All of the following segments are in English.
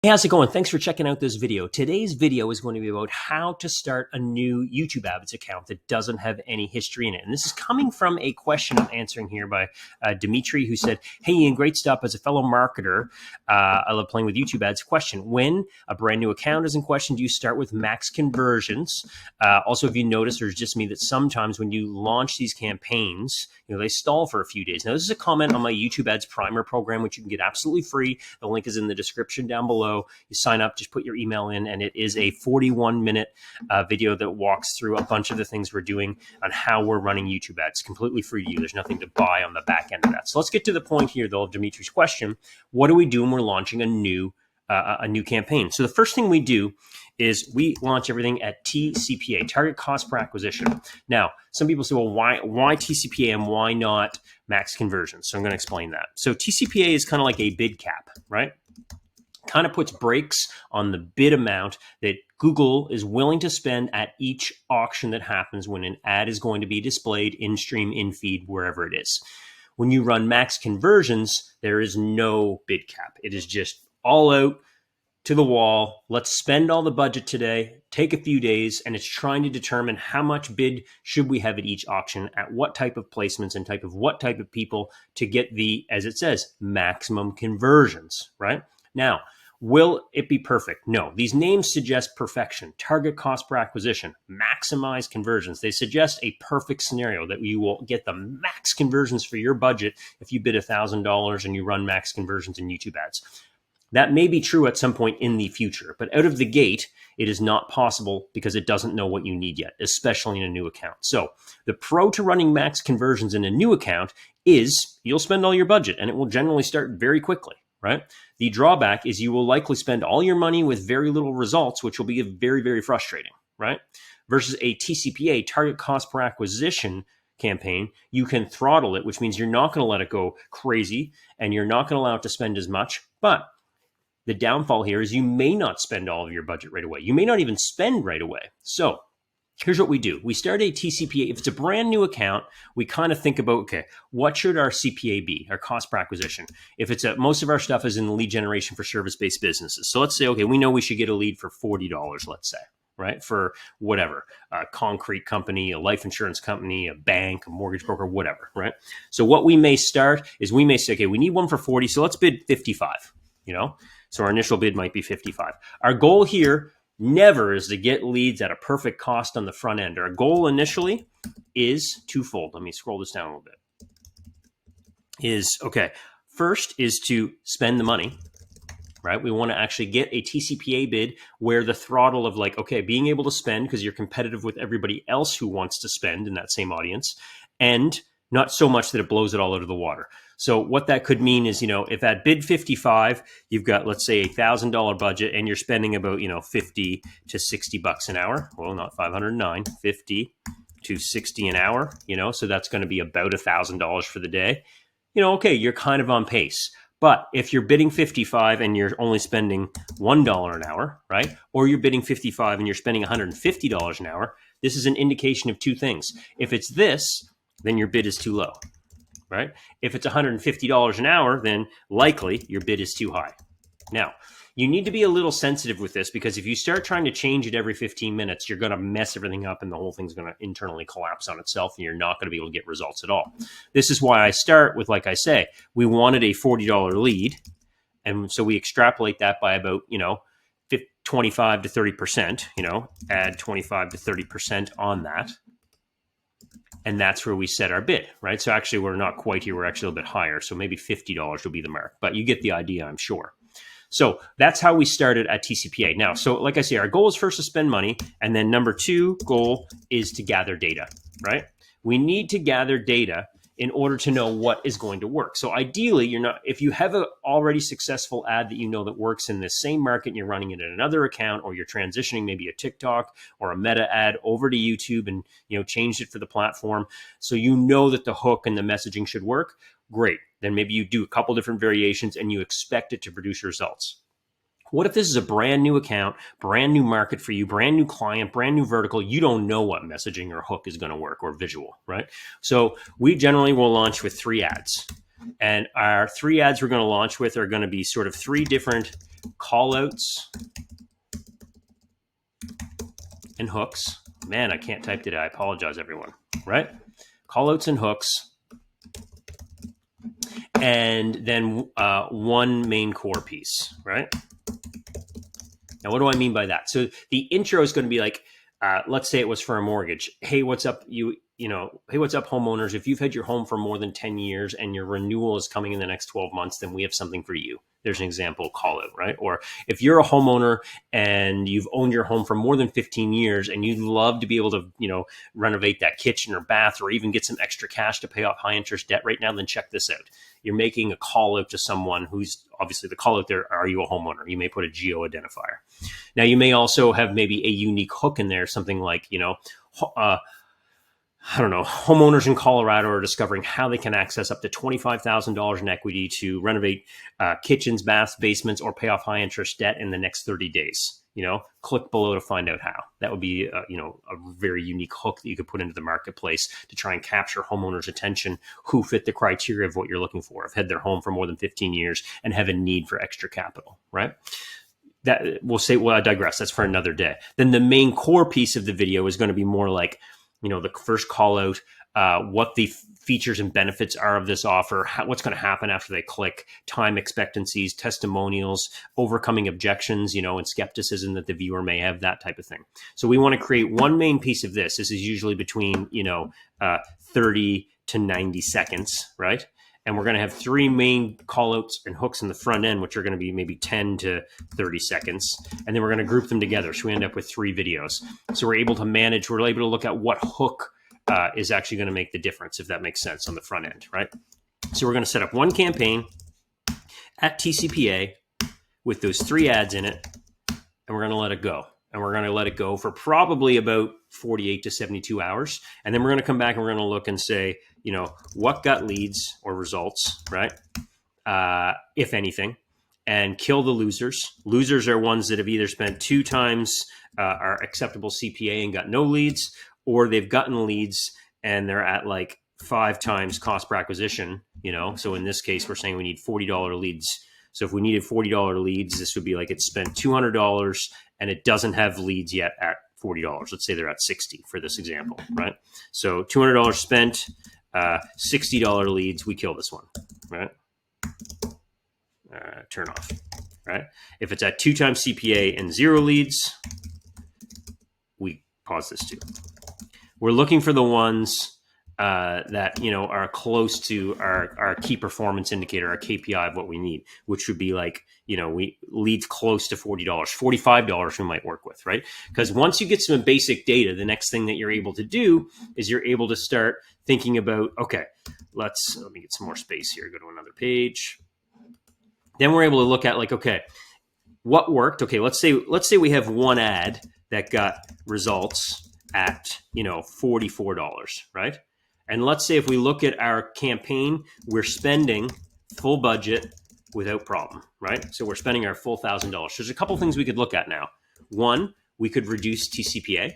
Hey, how's it going? Thanks for checking out this video. Today's video is going to be about how to start a new YouTube Ads account that doesn't have any history in it. And this is coming from a question I'm answering here by Dimitri, who said, hey, Ian, great stuff. As a fellow marketer, I love playing with YouTube Ads. Question, when a brand new account is in question, do you start with max conversions? Also, if you notice, or it's just me, that sometimes when you launch these campaigns, they stall for a few days. Now, this is a comment on my YouTube Ads Primer program, which you can get absolutely free. The link is in the description down below. You sign up, just put your email in, and it is a 41-minute video that walks through a bunch of the things we're doing on how we're running YouTube ads, completely free to you. There's nothing to buy on the back end of that. So let's get to the point here, though, of Dimitri's question. What do we do when we're launching a new campaign? So the first thing we do is we launch everything at TCPA, target cost per acquisition. Now, some people say, well, why TCPA and why not max conversions? So I'm going to explain that. So TCPA is kind of like a bid cap, right? Kind of puts brakes on the bid amount that Google is willing to spend at each auction that happens when an ad is going to be displayed in stream, in feed, wherever it is. When you run max conversions, there is no bid cap. It is just all out to the wall. Let's spend all the budget today, take a few days, and it's trying to determine how much bid should we have at each auction, at what type of placements and what type of people to get the, as it says, maximum conversions, right? Now, will it be perfect? No. These names suggest perfection, target cost per acquisition, maximize conversions. They suggest a perfect scenario that you will get the max conversions for your budget if you bid $1,000 and you run max conversions in YouTube ads. That may be true at some point in the future, but out of the gate, it is not possible because it doesn't know what you need yet, especially in a new account. So the pro to running max conversions in a new account is you'll spend all your budget and it will generally start very quickly. Right? The drawback is you will likely spend all your money with very little results, which will be very, very frustrating, right? Versus a TCPA, target cost per acquisition campaign, you can throttle it, which means you're not going to let it go crazy and you're not going to allow it to spend as much. But the downfall here is you may not spend all of your budget right away. You may not even spend right away. So here's what we do. We start a TCPA. If it's a brand new account, we kind of think about, okay, what should our CPA be, our cost per acquisition? If it's most of our stuff is in the lead generation for service-based businesses. So let's say, okay, we know we should get a lead for $40, let's say, right? For whatever, a concrete company, a life insurance company, a bank, a mortgage broker, whatever, right? So what we may start is we may say, okay, we need one for 40, so let's bid 55, So our initial bid might be 55. Our goal here never is to get leads at a perfect cost on the front end. Our goal initially is twofold. Let me scroll this down a little bit. First is to spend the money, right? We want to actually get a TCPA bid where the throttle of being able to spend because you're competitive with everybody else who wants to spend in that same audience, and not so much that it blows it all out of the water. So what that could mean is, if at bid 55, you've got, let's say, $1,000 budget and you're spending about, 50 to 60 bucks an hour. Well, not 509, 50 to 60 an hour, so that's going to be about $1,000 for the day. Okay, you're kind of on pace. But if you're bidding 55 and you're only spending $1 an hour, right? Or you're bidding 55 and you're spending $150 an hour, this is an indication of two things. If it's this, then your bid is too low. Right? If it's $150 an hour, then likely your bid is too high. Now, you need to be a little sensitive with this because if you start trying to change it every 15 minutes, you're going to mess everything up and the whole thing's going to internally collapse on itself and you're not going to be able to get results at all. This is why I start with, like I say, we wanted a $40 lead. And so we extrapolate that by about, 25 to 30%, add 25 to 30% on that. And that's where we set our bid, right? So actually, we're not quite here. We're actually a little bit higher. So maybe $50 will be the mark. But you get the idea, I'm sure. So that's how we started at TCPA. Now, so like I say, our goal is first to spend money. And then number two goal is to gather data, right? We need to gather data in order to know what is going to work. So ideally, if you have an already successful ad that that works in the same market and you're running it in another account, or you're transitioning maybe a TikTok or a Meta ad over to YouTube and changed it for the platform, so that the hook and the messaging should work, great. Then maybe you do a couple different variations and you expect it to produce results. What if this is a brand new account, brand new market for you, brand new client, brand new vertical? You don't know what messaging or hook is going to work or visual, right? So we generally will launch with 3 ads. And our 3 ads we're going to launch with are going to be sort of 3 different call outs and hooks. Man, I can't type today. I apologize, everyone. Right? Call outs and hooks. And then 1 main core piece, right? Now, what do I mean by that? So the intro is going to be like, let's say it was for a mortgage. Hey, what's up? Hey, what's up, homeowners? If you've had your home for more than 10 years and your renewal is coming in the next 12 months, then we have something for you. There's an example call out, right? Or if you're a homeowner and you've owned your home for more than 15 years and you'd love to be able to, renovate that kitchen or bath or even get some extra cash to pay off high interest debt right now, then check this out. You're making a call out to someone who's obviously the call out there. Are you a homeowner? You may put a geo identifier. Now, you may also have maybe a unique hook in there, something like, homeowners in Colorado are discovering how they can access up to $25,000 in equity to renovate kitchens, baths, basements, or pay off high interest debt in the next 30 days. Click below to find out how. That would be, a very unique hook that you could put into the marketplace to try and capture homeowners' attention who fit the criteria of what you're looking for, have had their home for more than 15 years and have a need for extra capital, right? That I digress. That's for another day. Then the main core piece of the video is going to be more like, the first call out, what the features and benefits are of this offer, what's going to happen after they click, time expectancies, testimonials, overcoming objections, and skepticism that the viewer may have, that type of thing. So we want to create 1 main piece of this. This is usually between, 30 to 90 seconds, right? And we're going to have 3 main call outs and hooks in the front end, which are going to be maybe 10 to 30 seconds. And then we're going to group them together. So we end up with 3 videos. So we're able to look at what hook is actually going to make the difference, if that makes sense, on the front end, right? So we're going to set up 1 campaign at TCPA with those 3 ads in it, and we're going to let it go. And we're going to let it go for probably about 48 to 72 hours. And then we're going to come back and we're going to look and say, what got leads or results, right? If anything, and kill the losers. Losers are ones that have either spent 2 times our acceptable CPA and got no leads, or they've gotten leads and they're at like 5 times cost per acquisition, So in this case, we're saying we need $40 leads. So if we needed $40 leads, this would be like it spent $200 and it doesn't have leads yet at $40. Let's say they're at 60 for this example, right? So $200 spent, $60 leads, we kill this one, right? Turn off, right? If it's at 2 times CPA and 0 leads, we pause this too. We're looking for the ones that are close to our key performance indicator, our KPI of what we need, which would be like, we leads close to $40, $45 we might work with, right? Because once you get some basic data, the next thing that you're able to do is you're able to start thinking about, okay, let me get some more space here, go to another page. Then we're able to look at like, okay, what worked? Okay, let's say we have 1 ad that got results at, $44, right? And let's say if we look at our campaign, we're spending full budget without problem, right? So we're spending our full $1,000. So there's a couple things we could look at now. 1, we could reduce TCPA,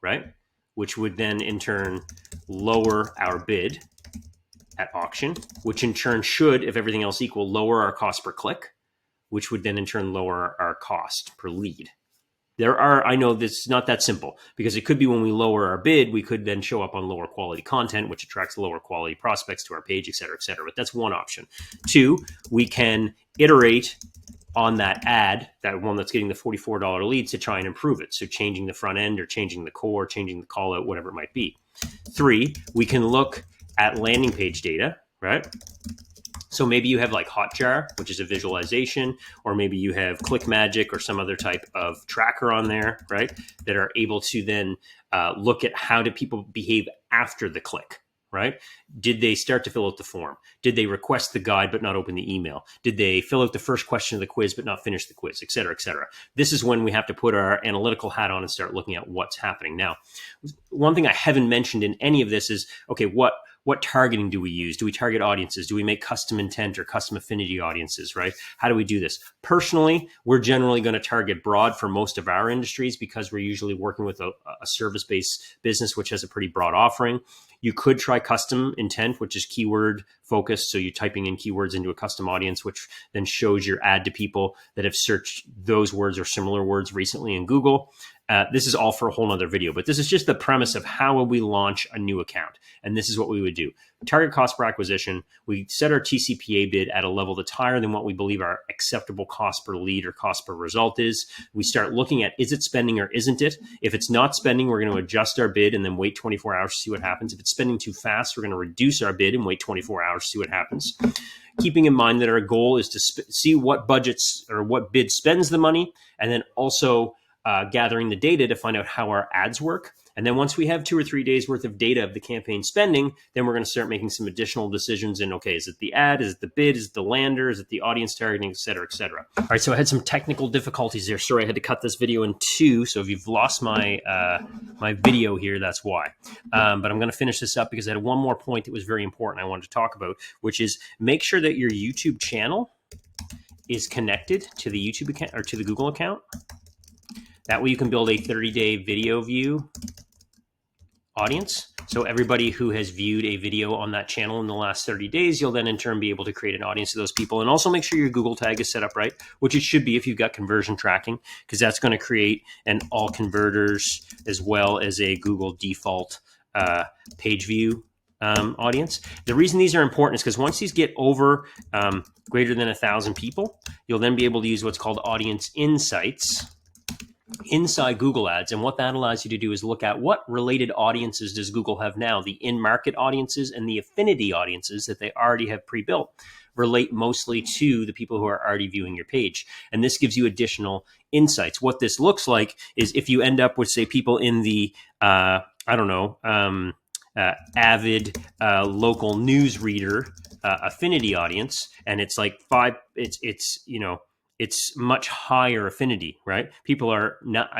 right? Which would then in turn lower our bid at auction, which in turn should, if everything else equal, lower our cost per click, which would then in turn lower our cost per lead. I know this is not that simple, because it could be when we lower our bid, we could then show up on lower quality content, which attracts lower quality prospects to our page, et cetera, et cetera. But that's one option. 2, we can iterate on that ad, that one that's getting the $44 leads, to try and improve it. So changing the front end or changing the core, changing the call out, whatever it might be. 3, we can look at landing page data, right? So maybe you have like Hotjar, which is a visualization, or maybe you have ClickMagick or some other type of tracker on there, right? That are able to then look at how do people behave after the click, right? Did they start to fill out the form? Did they request the guide but not open the email? Did they fill out the first question of the quiz but not finish the quiz, et cetera, et cetera? This is when we have to put our analytical hat on and start looking at what's happening. Now, one thing I haven't mentioned in any of this is, okay, what what targeting do we use? Do we target audiences? Do we make custom intent or custom affinity audiences, right? How do we do this? Personally, we're generally going to target broad for most of our industries because we're usually working with a service-based business, which has a pretty broad offering. You could try custom intent, which is keyword focused. So you're typing in keywords into a custom audience, which then shows your ad to people that have searched those words or similar words recently in Google. This is all for a whole nother video, but this is just the premise of how would we launch a new account. And this is what we would do. Target cost per acquisition. We set our TCPA bid at a level that's higher than what we believe our acceptable cost per lead or cost per result is. We start looking at, is it spending or isn't it? If it's not spending, we're going to adjust our bid and then wait 24 hours to see what happens. If it's spending too fast, we're going to reduce our bid and wait 24 hours to see what happens. Keeping in mind that our goal is to see what budgets or what bid spends the money, and then also gathering the data to find out how our ads work. And then once we have 2 or 3 days worth of data of the campaign spending, then we're going to start making some additional decisions in, okay, is it the ad? Is it the bid? Is it the lander? Is it the audience targeting, et cetera, et cetera. All right, so I had some technical difficulties there. Sorry, I had to cut this video in 2. So if you've lost my my video here, that's why. But I'm going to finish this up because I had one more point that was very important I wanted to talk about, which is make sure that your YouTube channel is connected to the YouTube account or to the Google account. That way you can build a 30-day video view audience. So everybody who has viewed a video on that channel in the last 30 days, you'll then in turn be able to create an audience of those people. And also make sure your Google tag is set up right, which it should be if you've got conversion tracking, because that's going to create an all converters as well as a Google default page view audience. The reason these are important is because once these get over greater than 1,000 people, you'll then be able to use what's called audience insights inside Google Ads. And what that allows you to do is look at what related audiences does Google have now. The in-market audiences and the affinity audiences that they already have pre-built relate mostly to the people who are already viewing your page. And this gives you additional insights. What this looks like is if you end up with, say, people in the, avid local news reader affinity audience, and it's like it's much higher affinity, right? People are not,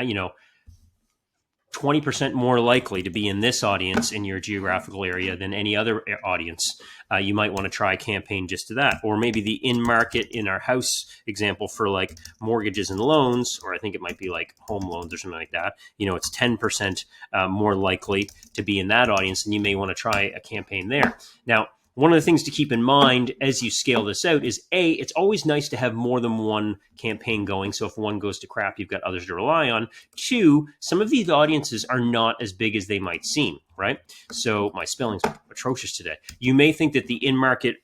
20% more likely to be in this audience in your geographical area than any other audience. You might want to try a campaign just to that. Or maybe the in-market in our house example for like mortgages and loans, or I think it might be like home loans or something like that. It's 10% more likely to be in that audience, and you may want to try a campaign there. Now, one of the things to keep in mind as you scale this out is A, it's always nice to have more than one campaign going. So if one goes to crap, you've got others to rely on. 2, some of these audiences are not as big as they might seem, right? So my spelling's atrocious today. You may think that the in-market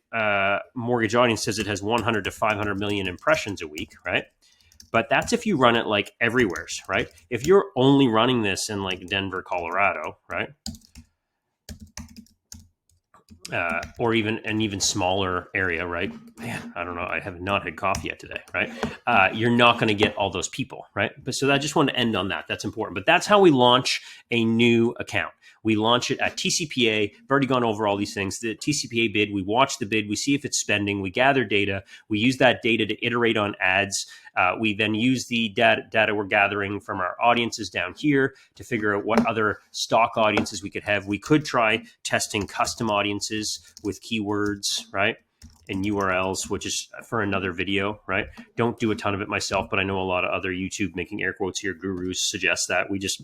mortgage audience says it has 100 to 500 million impressions a week, right? But that's if you run it like everywheres, right? If you're only running this in like Denver, Colorado, right? Or even an even smaller area, right? Man, I don't know. I have not had coffee yet today, right? You're not going to get all those people, right? But so I just want to end on that. That's important. But that's how we launch a new account. We launch it at TCPA. I've already gone over all these things. The TCPA bid, we watch the bid. We see if it's spending. We gather data. We use that data to iterate on ads. We then use the data we're gathering from our audiences down here to figure out what other stock audiences we could have. We could try testing custom audiences with keywords, right? And URLs, which is for another video, right? Don't do a ton of it myself, but I know a lot of other YouTube, making air quotes here, gurus suggest that. We just,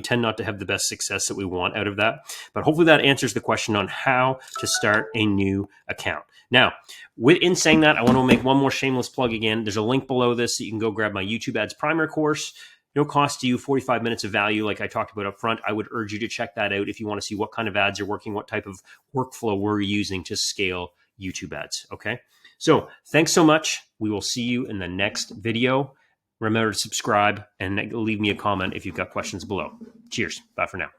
tend not to have the best success that we want out of that. But hopefully that answers the question on how to start a new account. Now, in saying that, I want to make one more shameless plug again. There's a link below this that you can go grab my YouTube Ads Primer course. No cost to you, 45 minutes of value like I talked about up front. I would urge you to check that out if you want to see what kind of ads are working, what type of workflow we're using to scale YouTube ads, okay? So thanks so much. We will see you in the next video. Remember to subscribe and leave me a comment if you've got questions below. Cheers. Bye for now.